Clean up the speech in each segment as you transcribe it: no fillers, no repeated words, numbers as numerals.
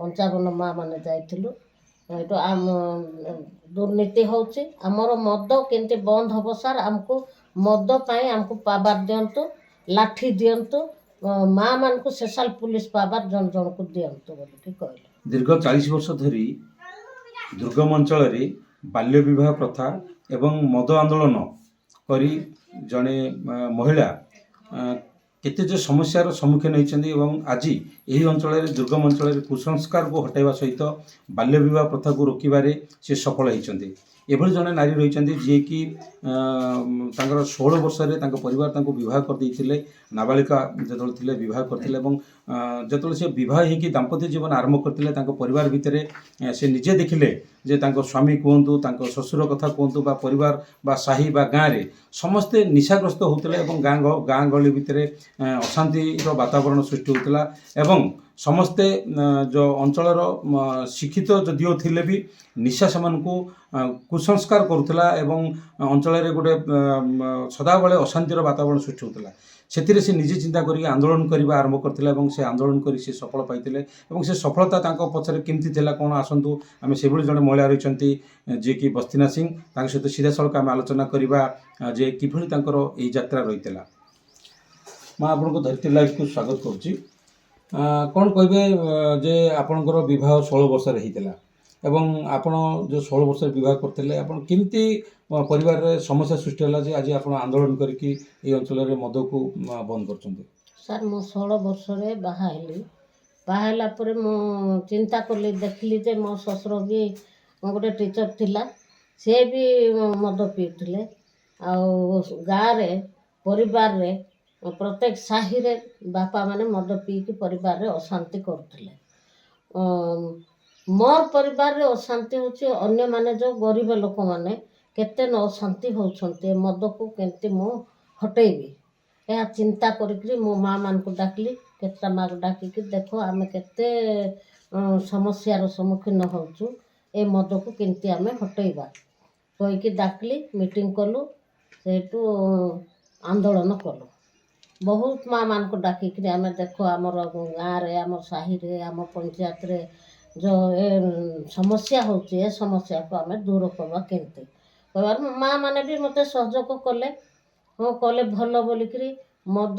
पंचावन माँ मैंने जाइलु ये आम दुर्नीति होची आमर मद केमती बंद हम सार आमको मद पाई आमको पावर दिंतु लाठी दिंतु माँ मान को स्पेशल पुलिस पावर जन जन को दिंतु बोलिकी कहले। दीर्घ 40 वर्ष धरी दुर्गम अंचल बाल्य विवाह प्रथा एवं मद आंदोलन करी जड़े महिला केते जो समस्यार सम्मुखीन होती आज यही अंचल दुर्गम अंचल कुसंस्कार को हटाइवा सहित बाल्य विवाह प्रथा को रोकबारे से सफल होती। एभली जड़े नारी रही जी कि 16 वर्ष परिवार बह कर नाबालिका जो बह करते जो से बह दाम्पत्य जीवन आरंभ करते परिवार भितर से निजे देखिले जे स्वामी कहतु शशुर कथा कहतु बा परिवार बा साही बा गाँव में समस्ते निशाग्रस्त होते गाँ गली भितर अशांतिर वातावरण सृष्टि होता समस्ते जो अंचलर शिक्षित जदिओ थिले भी निशा से कुसंस्कार करुला अंचल गोटे सदाबले अशांतिर वातावरण सृष्टि होता से निजे चिंता करी आंदोलन करने आरंभ करते से आंदोलन कर सफल पाई से सफलता पचर केमती कौन आसतु आम से जड़े महिला रही जी कि बस्तीना सिंह सहित सीधा सड़क आम आलोचना करवा जे किभली यही यात्रा रही। मैं आपको धरती लाइफ को स्वागत करुच्ची कौन कहे जे आपणकर विवाह 16 वर्ष होता एवं आपण जो 16 वर्ष विवाह करते आप केमती परिवार रे समस्या सृष्टि है आज आप आंदोलन करके अंचल मद को बंद कर सर मो 16 वर्ष बाहला पर मु चिंता कली देखली जे मो ससुर भी गोटे टीचर थिला से भी मद पीउथिले गाँव रे परिवार रे प्रत्येक साही रे बापा माने मद पीकी परिवार रे अशांति करुथिले। मोर परिवार रे अशांति होची अन्य माने जो गरीब लोक माने केते न अशांति होछन्ते मद को केमती मो हटेबी या चिंता करिकरी मो माँ मान को डाकली केतटा माँ को डाकिकी देखो आमे केते समस्यार सम्मुखीन होचु ए मद को केमती आमे हटेबा कहिकी डाकली मीटिंग कलु सेटू आंदोलन कलु बहुत माँ मान को डाकिकी आमे देखो आमर गाँव रे आम साही रे आम पंचायत रे जो ए समस्या होची ए समस्या को आमे दूर करवा केमती कहबार माँ माने भी मते सहयोग कले हाँ कले भल बोलिकी मद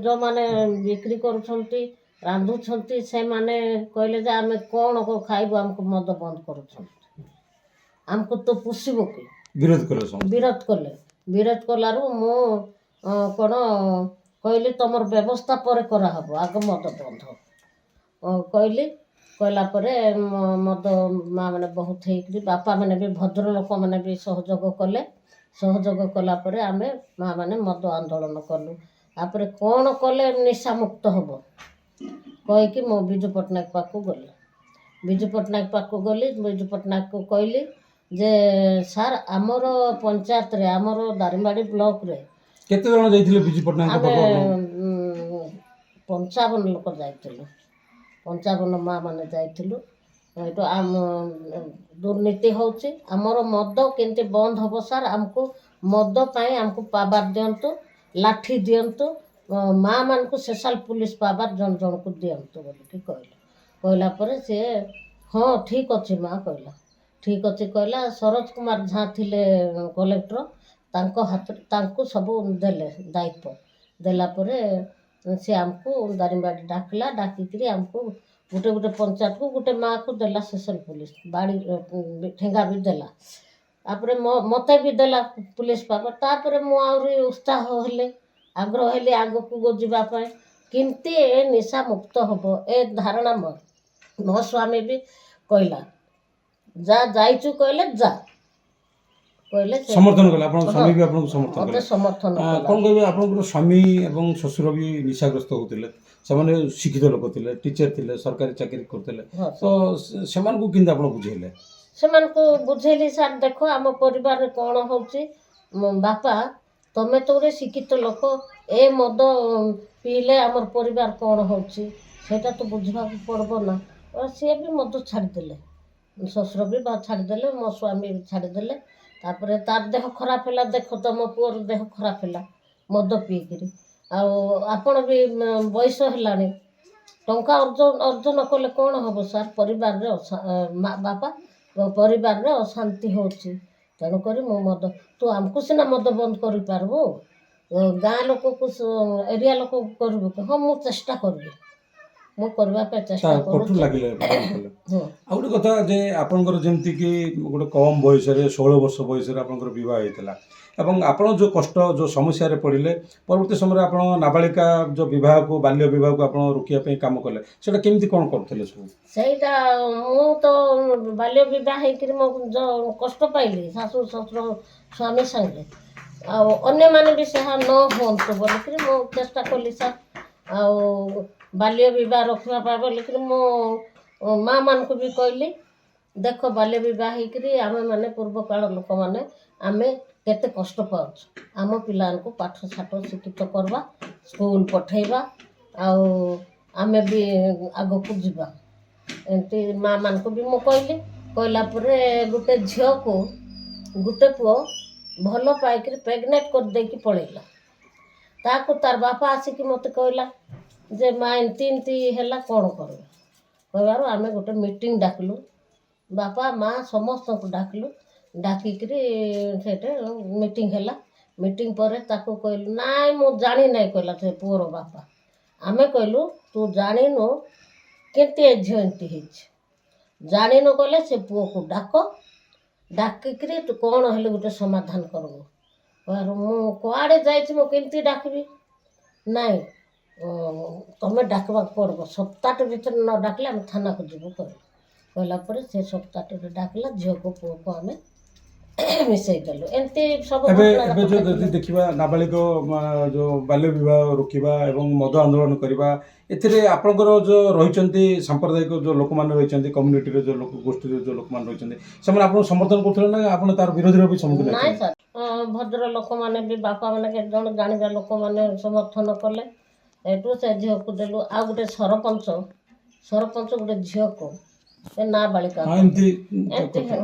जो माने बिक्री करुछंती रांधुछंती से माने कहले जे आमे कौन को खाइबो हमको मद बंद करुछंती हमको तो पुषिबो कि विरोध कलारू मो कौन कहली तुमर व्यवस्था पर करा हबो आग मद बंद हो कहली कहला परे मद माँ मैंने बहुत है बापा मैंने भी भद्र लोक मैंने भी सहयोग कले सहयोग कला परे आमे माँ मैंने मद आंदोलन कलु तापर कौन कले निशा मुक्त हम कहीकि मो विजु पट्टनायक पाखु गली विजु पट्टनायक पाखु गली विजु पट्टनायक को कहली जे सार आमर पंचायत रे आमर दारिंबाड़ी ब्लॉक रे केते जण जाइथिले विजु पट्टनायक आमे 55 लोक जाइथिलु 55 माँ मैंने जाइथिलु ये आम दुर्नीति होची आमर मद केमती बंद हम सार आमको मद पाई आमको पावर दिंतु लाठी दिंतु माँ मान को स्पेशल पुलिस पावर जन जन को दिंतु बोलिकी कहला पर से हाँ ठीक अच्छे माँ कहला ठीक अच्छे कहला सरोज कुमार झा थिले कलेक्टर तांको हाथ तांको सब देले दायित्व देला परे से आमको दारिंबाड़ी डाकला डाकिकी आमको गोटे गोटे पंचायत को गोटे माँ को देला स्पेशल पुलिस बाड़ी ठेंगा भी देला तापर मते भी देला पुलिस पावर तापर मु आउरी उत्साह हेले आग्रह हेले आग को जावाई केमती ए निशा मुक्त हम ए धारणा मोर मो स्वामी भी कहला जा जाइचु कहले जा कहले समर्थन कला आपन स्वामी भी आपन समर्थन मते समर्थन कोन कहबे आपन स्वामी एवं ससुर भी निशाग्रस्त होतिले सेमाने शिक्षित लोक थिले टीचर थिले सरकारी चाकरी करथिले तो सेमान को किंदा आपन बुझेले सेमान को बुझेली सर देखो आम परिवार रे कोन होची बापा तमे तो रे शिक्षित लोक ए मद पीले आमर परिवार कौन होची सेटा तो बुझवा पड़बो ना और सी भी मद छाड़देले शशुर भी छाड़देले मो स्वामी भी छाड़देले तापर तार देह खराब है देख तुम पुअर देह खराब है मद पीकि आपण भी बयस है ଟଙ୍କା ଅର୍ଜନ କଲେ କ'ଣ ହେବ ସାର୍? ପରିବାରରେ ବାପା ପରିବାରରେ ଅଶାନ୍ତି ହେଉଛି। ତେଣୁକରି ମୁଁ ତୁ ଆମକୁ ସିନା ମଦ ବନ୍ଦ କରିପାରିବୁ, ଗାଁ ଲୋକକୁ ଏରିଆ ଲୋକକୁ କରିବୁ କି? ହଁ, ମୁଁ ଚେଷ୍ଟା କରିବି, ମୁଁ କରିବା ପାଇଁ ଚେଷ୍ଟା କଠୋର କରୁଛି। ଲାଗିଲେ ହଁ। ଆଉ ଗୋଟେ କଥା ଯେ ଆପଣଙ୍କର ଯେମିତିକି ଗୋଟେ କମ୍ ବୟସରେ 16 ବର୍ଷ ବୟସରେ ଆପଣଙ୍କର ବିବାହ ହେଇଥିଲା ଏବଂ ଆପଣ ଯେଉଁ କଷ୍ଟ ଯେଉଁ ସମସ୍ୟାରେ ପଡ଼ିଲେ ପରବର୍ତ୍ତୀ ସମୟରେ ଆପଣ ନାବାଳିକା ଯେଉଁ ବିବାହକୁ ବାଲ୍ୟ ବିବାହକୁ ଆପଣ ରୋକିବା ପାଇଁ କାମ କଲେ, ସେଇଟା କେମିତି କ'ଣ କରୁଥିଲେ ସବୁ? ସେଇଟା ମୁଁ ତ ବାଲ୍ୟ ବିବାହ ହେଇକିରି ମୁଁ ଯେଉଁ କଷ୍ଟ ପାଇଲି ଶାଶୁ ଶ୍ୱଶୁର ସ୍ୱାମୀ ସାଙ୍ଗରେ, ଆଉ ଅନ୍ୟମାନେ ବି ସେହା ନ ହୁଅନ୍ତୁ ବୋଲିକିରି ମୁଁ ଚେଷ୍ଟା କଲି ସାର୍। ଆଉ ବାଲ୍ୟ ବିବାହ ରଖିବା ପାଇଁ ବୋଲିକିରି ମୁଁ ମାଆମାନଙ୍କୁ ବି କହିଲି, ଦେଖ ବାଲ୍ୟ ବିବାହ ହେଇକିରି ଆମେମାନେ ପୂର୍ବକାଳ ଲୋକମାନେ ଆମେ କେତେ କଷ୍ଟ ପାଉଛୁ। ଆମ ପିଲାମାନଙ୍କୁ ପାଠ ଶାଠ ଶିକ୍ଷିତ କରିବା, ସ୍କୁଲ ପଠାଇବା, ଆଉ ଆମେ ବି ଆଗକୁ ଯିବା। ଏମିତି ମାଆମାନଙ୍କୁ ବି ମୁଁ କହିଲା ପରେ ଗୋଟେ ଝିଅକୁ ଗୋଟେ ପୁଅ ଭଲ ପାଇକିରି ପ୍ରେଗନେଣ୍ଟ କରିଦେଇକି ପଳେଇଲା। ତାକୁ ତାର ବାପା ଆସିକି ମୋତେ କହିଲା ଯେ ମା ଏମିତି ଏମିତି ହେଲା, କ'ଣ କରିବ? କହିବାରୁ ଆମେ ଗୋଟେ ମିଟିଂ ଡାକିଲୁ, ବାପା ମା ସମସ୍ତଙ୍କୁ ଡାକିକିରି ସେଇଠି ମିଟିଂ ହେଲା। ମିଟିଂ ପରେ ତାକୁ କହିଲୁ, ନାଇଁ ମୁଁ ଜାଣି ନାହିଁ କହିଲା ସେ ପୁଅର ବାପା। ଆମେ କହିଲୁ ତୁ ଜାଣିନୁ କେମିତି ଏ ଝିଅ ଏମିତି ହେଇଛି, ଜାଣିନୁ କହିଲେ ସେ ପୁଅକୁ ଡାକିକିରି ତୁ କ'ଣ ହେଲେ ଗୋଟେ ସମାଧାନ କରିବୁ। କହିବାରୁ ମୁଁ କୁଆଡ଼େ ଯାଇଛି, ମୁଁ କେମିତି ଡାକିବି? ନାଇଁ ତମେ ଡାକିବାକୁ ପଡ଼ିବ, ସପ୍ତାହଟେ ଭିତରେ ନ ଡାକିଲେ ଆମେ ଥାନାକୁ ଯିବୁ କହିଲା ପରେ ସେ ସପ୍ତାହଟେ ଡାକିଲା, ଝିଅକୁ ପୁଅକୁ ଆମେ ମିଶାଇ ଦେଲୁ। ଏମିତି ସବୁ ଏବେ ଯଦି ଦେଖିବା ନାବାଳିକ ଯେଉଁ ବାଲ୍ୟ ବିବାହ ରୋକିବା ଏବଂ ମଦ ଆନ୍ଦୋଳନ କରିବା, ଏଥିରେ ଆପଣଙ୍କର ଯେଉଁ ରହିଛନ୍ତି ସାମ୍ପ୍ରଦାୟିକ ଯେଉଁ ଲୋକମାନେ ରହିଛନ୍ତି, କମ୍ୟୁନିଟିର ଯେଉଁ ଗୋଷ୍ଠୀର ଯେଉଁ ଲୋକମାନେ ରହିଛନ୍ତି, ସେମାନେ ଆପଣଙ୍କୁ ସମର୍ଥନ କରୁଥିଲେ ନା ଆପଣ ତାର ବିରୋଧୀର ବି ସମ୍ମୁଖୀନ? ନାଇଁ ସାର୍, ଭଦ୍ର ଲୋକମାନେ ବି ବାପାମାନେ କେତେ ଜଣ ଜାଣିବା ଲୋକମାନେ ସମର୍ଥନ କଲେ। ଏଠୁ ସେ ଝିଅକୁ ଦେଲୁ। ଆଉ ଗୋଟେ ସରପଞ୍ଚ ଗୋଟେ ଝିଅକୁ ନାବାଳିକା ଏମିତି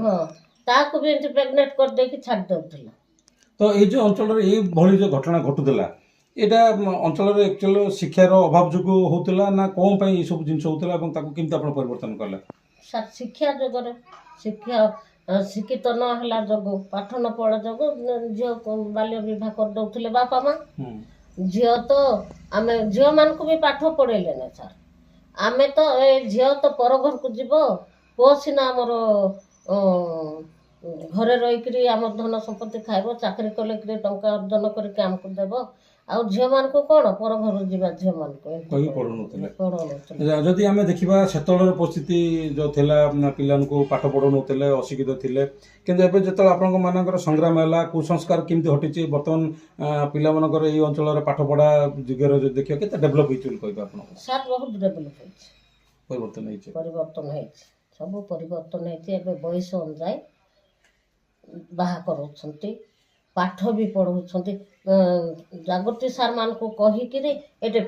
ହଁ, ତାକୁ ବି ଏମିତି ପ୍ରେଗନେଣ୍ଟ କରିଦେଇକି ଛାଡ଼ି ଦେଉଥିଲା। ତ ଏଇ ଯେଉଁ ଅଞ୍ଚଳରେ ଏଇଭଳି ଯେଉଁ ଘଟଣା ଘଟୁଥିଲା, ଏଇଟା ଅଞ୍ଚଳରେ ଆକ୍ଚୁଆଲି ଶିକ୍ଷାର ଅଭାବ ଯୋଗୁଁ ହେଉଥିଲା ନା କ'ଣ ପାଇଁ ଏଇସବୁ ଜିନିଷ ହେଉଥିଲା ଏବଂ ତାକୁ କେମିତି ଆପଣ ପରିବର୍ତ୍ତନ କଲେ? ସାର୍, ଶିକ୍ଷା ଯୋଗରେ, ଶିକ୍ଷିତ ନ ହେଲା ଯୋଗୁଁ, ପାଠ ନ ପଢ଼ା ଯୋଗୁଁ ଝିଅ ବାଲ୍ୟ ବିବାହ କରିଦେଉଥିଲେ ବାପା ମା। ଝିଅ ତ ଆମେ ଝିଅମାନଙ୍କୁ ବି ପାଠ ପଢ଼େଇଲେ ନା ସାର୍। ଆମେ ତ ଏ ଝିଅ ତ ପର ଘରକୁ ଯିବ, ପୁଅ ସିନା ଆମର ଘରେ ରହିକିରି ଆମ ଧନ ସମ୍ପତ୍ତି ଖାଇବ, ଚାକିରି କଲେ ଟଙ୍କା ଅର୍ଜନ କରିକି ଆମକୁ ଦେବ। ଆଉ ଝିଅମାନଙ୍କୁ କ'ଣ ପର ଘରକୁ ଯିବା, ଝିଅମାନଙ୍କୁ ପଢ଼ଉନଥିଲେ। ଯଦି ଆମେ ଦେଖିବା ସେତେବେଳର ପରିସ୍ଥିତି ଯେଉଁ ଥିଲା, ପିଲାମାନଙ୍କୁ ପାଠ ପଢ଼ଉନଥିଲେ, ଅଶିକ୍ଷିତ ଥିଲେ, କିନ୍ତୁ ଏବେ ଯେତେବେଳେ ଆପଣଙ୍କ ମାନଙ୍କର ସଂଗ୍ରାମ ହେଲା, କୁସଂସ୍କାର କେମିତି ହଟିଛି, ବର୍ତ୍ତମାନ ପିଲାମାନଙ୍କର ଏଇ ଅଞ୍ଚଳରେ ପାଠପଢ଼ା ଯୁଗରେ ଯଦି ଦେଖିବା କେତେ ଡେଭଲପ୍ ହେଇଛି ବୋଲି କହିବେ ଆପଣ? ସାର୍, ବହୁତ ଡେଭଲପ୍ ହେଇଛି, ପରିବର୍ତ୍ତନ ହେଇଛି, ସବୁ ପରିବର୍ତ୍ତନ ହେଇଛି। ଏବେ ବୟସ ଅନୁଯାୟୀ ବାହା କରାଉଛନ୍ତି, ପାଠ ବି ପଢ଼ଉଛନ୍ତି। ଜାଗୃତି ସାର୍ମାନଙ୍କୁ କହିକିରି ଏଠି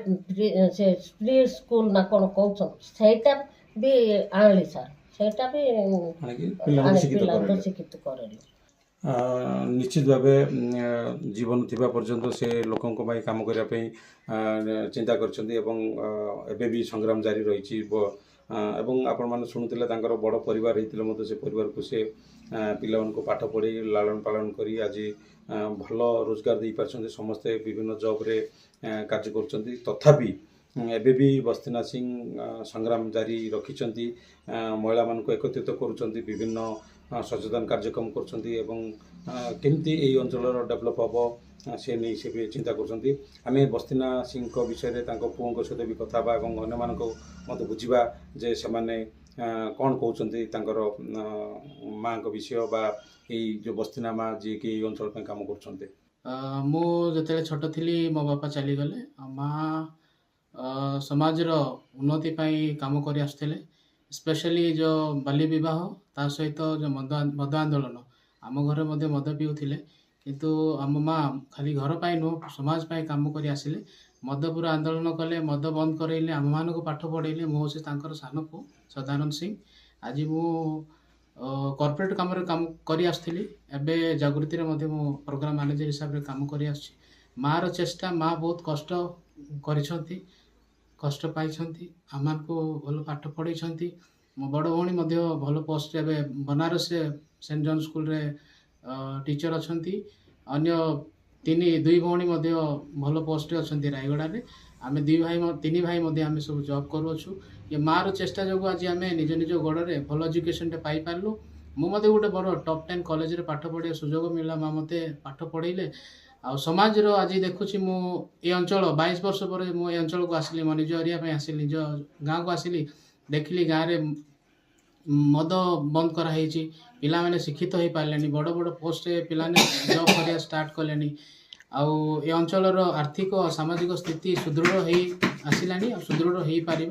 ସେ ପ୍ରି ସ୍କୁଲ ନା କ'ଣ କହୁଛନ୍ତି, ସେଇଟା ବି ଆଣିଲି ସାର୍। ସେଇଟା ବି ପିଲାଙ୍କୁ ଶିକ୍ଷିତ କରେଇଲି। ନିଶ୍ଚିତ ଭାବେ ଜୀବନ ଥିବା ପର୍ଯ୍ୟନ୍ତ ସେ ଲୋକଙ୍କ ପାଇଁ କାମ କରିବା ପାଇଁ ଚିନ୍ତା କରିଛନ୍ତି ଏବଂ ଏବେ ବି ସଂଗ୍ରାମ ଜାରି ରହିଛି। ଏବଂ ଆପଣମାନେ ଶୁଣୁଥିଲେ ତାଙ୍କର ବଡ଼ ପରିବାର ହେଇଥିଲେ ମଧ୍ୟ ସେ ପରିବାରକୁ ସେ ପିଲାମାନଙ୍କୁ ପାଠ ପଢ଼େଇ ଲାଳନ ପାଳନ କରି ଆଜି ଭଲ ରୋଜଗାର ଦେଇପାରୁଛନ୍ତି। ସମସ୍ତେ ବିଭିନ୍ନ ଜବ୍ରେ କାର୍ଯ୍ୟ କରୁଛନ୍ତି। ତଥାପି ଏବେ ବି ବସ୍ତିନା ସିଂ ସଂଗ୍ରାମ ଜାରି ରଖିଛନ୍ତି, ମହିଳାମାନଙ୍କୁ ଏକତ୍ରିତ କରୁଛନ୍ତି, ବିଭିନ୍ନ ସଚେତନ କାର୍ଯ୍ୟକ୍ରମ କରୁଛନ୍ତି ଏବଂ କେମିତି ଏହି ଅଞ୍ଚଳର ଡେଭଲପ୍ ହେବ ସେ ନେଇ ସେ ବି ଚିନ୍ତା କରୁଛନ୍ତି। ଆମେ ବସ୍ତିନା ସିଂଙ୍କ ବିଷୟରେ ତାଙ୍କ ପୁଅଙ୍କ ସହିତ ବି କଥା ହେବା ଏବଂ ଅନ୍ୟମାନଙ୍କୁ ମଧ୍ୟ ବୁଝିବା ଯେ ସେମାନେ କ'ଣ କହୁଛନ୍ତି ତାଙ୍କର ମାଆଙ୍କ ବିଷୟ ବା ଏଇ ଯେଉଁ ବସ୍ତିନା ମା ଯିଏକି ଏଇ ଅଞ୍ଚଳ ପାଇଁ କାମ କରୁଛନ୍ତି। ମୁଁ ଯେତେବେଳେ ଛୋଟ ଥିଲି ମୋ ବାପା ଚାଲିଗଲେ। ମା ସମାଜର ଉନ୍ନତି ପାଇଁ କାମ କରି ଆସୁଥିଲେ, ସ୍ପେଶାଲି ଯେଉଁ ବାଲ୍ୟ ବିବାହ ତା ସହିତ ଯେଉଁ ମଦ ଆନ୍ଦୋଳନ। ଆମ ଘରେ ମଧ୍ୟ ମଦ ପିଉଥିଲେ, କିନ୍ତୁ ଆମ ମା ଖାଲି ଘର ପାଇଁ ନୁହଁ ସମାଜ ପାଇଁ କାମ କରି ଆସିଲେ। ମଦ ପୁରା ଆନ୍ଦୋଳନ କଲେ, ମଦ ବନ୍ଦ କରେଇଲେ, ଆମମାନଙ୍କୁ ପାଠ ପଢ଼େଇଲେ। ମୁଁ ହେଉଛି ତାଙ୍କର ସାନ ପୁଅ ସଦାନନ୍ଦ ସିଂ। ଆଜି ମୁଁ କର୍ପୋରେଟ୍ କାମରେ କାମ କରି ଆସୁଥିଲି, ଏବେ ଜାଗୃତିରେ ମଧ୍ୟ ମୁଁ ପ୍ରୋଗ୍ରାମ ମ୍ୟାନେଜର ହିସାବରେ କାମ କରି ଆସୁଛି। ମାଆର ଚେଷ୍ଟା, ମା ବହୁତ କଷ୍ଟ କରିଛନ୍ତି, କଷ୍ଟ ପାଇଛନ୍ତି, ଆମମାନଙ୍କୁ ଭଲ ପାଠ ପଢ଼େଇଛନ୍ତି। ମୋ ବଡ଼ ଭଉଣୀ ମଧ୍ୟ ଭଲ ପୋଷ୍ଟରେ ଏବେ ବନାରସରେ ସେଣ୍ଟ ଜନ୍ ସ୍କୁଲରେ ଟିଚର୍ ଅଛନ୍ତି। ଅନ୍ୟ ଦୁଇ ଭଉଣୀ ମଧ୍ୟ ଭଲ ପୋଷ୍ଟରେ ଅଛନ୍ତି ରାୟଗଡ଼ାରେ। ଆମେ ତିନି ଭାଇ ମଧ୍ୟ ଆମେ ସବୁ ଜବ୍ କରୁଅଛୁ। ଏ ମାଆର ଚେଷ୍ଟା ଯୋଗୁଁ ଆଜି ଆମେ ନିଜ ନିଜ ଗୋଡ଼ରେ ଭଲ ଏଜୁକେସନ୍ଟେ ପାଇପାରିଲୁ। ମୁଁ ମଧ୍ୟ ଗୋଟେ ବଡ଼ ଟପ୍ 10 କଲେଜରେ ପାଠ ପଢ଼ିବା ସୁଯୋଗ ମିଳିଲା। ମାଆ ମୋତେ ପାଠ ପଢ଼େଇଲେ। ଆଉ ସମାଜର ଆଜି ଦେଖୁଛି ମୁଁ ଏ ଅଞ୍ଚଳ 22 ବର୍ଷ ପରେ ମୁଁ ଏ ଅଞ୍ଚଳକୁ ଆସିଲି, ମୋ ନିଜ ଏରିଆ ପାଇଁ ଆସିଲି, ନିଜ ଗାଁକୁ ଆସିଲି। ଦେଖିଲି ଗାଁରେ ମଦ ବନ୍ଦ କରାହେଇଛି, ପିଲାମାନେ ଶିକ୍ଷିତ ହୋଇପାରିଲେଣି, ବଡ଼ ବଡ଼ ପୋଷ୍ଟରେ ପିଲାମାନେ ଜବ୍ କରିବା ଷ୍ଟାର୍ଟ କଲେଣି। ଆଉ ଏ ଅଞ୍ଚଳର ଆର୍ଥିକ ସାମାଜିକ ସ୍ଥିତି ସୁଦୃଢ଼ ହେଇ ଆସିଲାଣି ଆଉ ସୁଦୃଢ଼ ହେଇପାରିବ।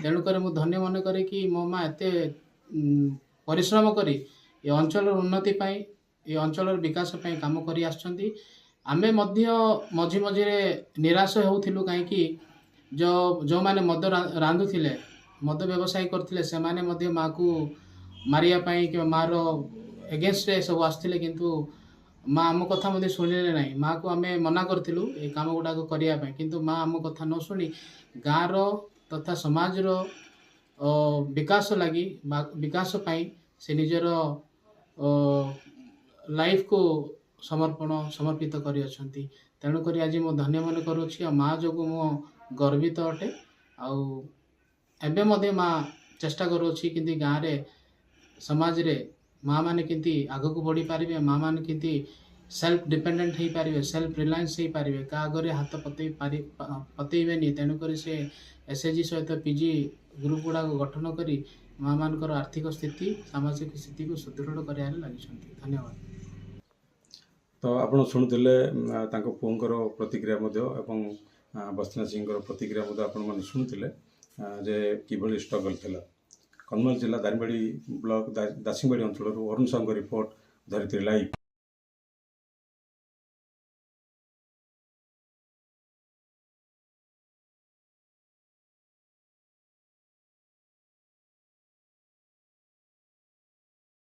ତେଣୁକରି ମୁଁ ଧନ୍ୟ ମନେ କରେ କି ମୋ ମା ଏତେ ପରିଶ୍ରମ କରି ଏ ଅଞ୍ଚଳର ଉନ୍ନତି ପାଇଁ, ଏ ଅଞ୍ଚଳର ବିକାଶ ପାଇଁ କାମ କରି ଆସିଛନ୍ତି। ଆମେ ମଧ୍ୟ ମଝିରେ ନିରାଶ ହେଉଥିଲୁ, କାହିଁକି ଯେଉଁମାନେ ମଦ ରାନ୍ଧୁଥିଲେ, ମଦ ବ୍ୟବସାୟ କରୁଥିଲେ, ସେମାନେ ମଧ୍ୟ ମାଆକୁ ମାରିବା ପାଇଁ କିମ୍ବା ମାଆର ଏଗେନ୍ଷ୍ଟରେ ସବୁ ଆସିଥିଲେ। କିନ୍ତୁ ମା ଆମ କଥା ମଧ୍ୟ ଶୁଣିଲେ ନାହିଁ। ମାଆକୁ ଆମେ ମନା କରିଥିଲୁ ଏ କାମ ଗୁଡ଼ାକ କରିବା ପାଇଁ, କିନ୍ତୁ ମା ଆମ କଥା ନ ଶୁଣି ଗାଁର ତଥା ସମାଜର ବିକାଶ ଲାଗି ବା ବିକାଶ ପାଇଁ ସେ ନିଜର ଲାଇଫକୁ ସମର୍ପିତ କରିଅଛନ୍ତି। ତେଣୁକରି ଆଜି ମୁଁ ଧନ୍ୟ ମନେ କରୁଛି ଆଉ ମା ଯୋଗୁଁ ମୁଁ ଗର୍ବିତ ଅଟେ। ଆଉ ଏବେ ମଧ୍ୟ ମା ଚେଷ୍ଟା କରୁଅଛି କିନ୍ତୁ ଗାଁରେ ସମାଜରେ ମାଆମାନେ କେମିତି ଆଗକୁ ବଢ଼ିପାରିବେ, ମାଆମାନେ କେମିତି ସେଲ୍ଫ ଡିପେଣ୍ଡେଣ୍ଟ ହେଇପାରିବେ, ସେଲ୍ଫ ରିଲାଏନ୍ସ ହେଇପାରିବେ, କାହା ଆଗରେ ହାତ ପତେଇବେନି। ତେଣୁକରି ସେ SHG ସହିତ PG ଗ୍ରୁପ୍ ଗୁଡ଼ାକ ଗଠନ କରି ମାଆମାନଙ୍କର ଆର୍ଥିକ ସ୍ଥିତି, ସାମାଜିକ ସ୍ଥିତିକୁ ସୁଦୃଢ଼ କରିବାରେ ଲାଗିଛନ୍ତି। ଧନ୍ୟବାଦ। ତ ଆପଣ ଶୁଣୁଥିଲେ ତାଙ୍କ ପୁଅଙ୍କର ପ୍ରତିକ୍ରିୟା ମଧ୍ୟ ଏବଂ ବସ୍ତିନା ସିଂଙ୍କର ପ୍ରତିକ୍ରିୟା ମଧ୍ୟ ଆପଣମାନେ ଶୁଣୁଥିଲେ ଯେ କିଭଳି ଷ୍ଟ୍ରଗଲ୍ ଥିଲା। କନ୍ଧମାଳ ଜିଲ୍ଲା ଦାରିଙ୍ଗବାଡ଼ି ବ୍ଲକ ଦାସିଂବାଡ଼ି ଅଞ୍ଚଳରୁ ଅରୁଣ ସାହୁଙ୍କ ରିପୋର୍ଟ, ଧରିତ୍ରୀ ଲାଇଭ୍।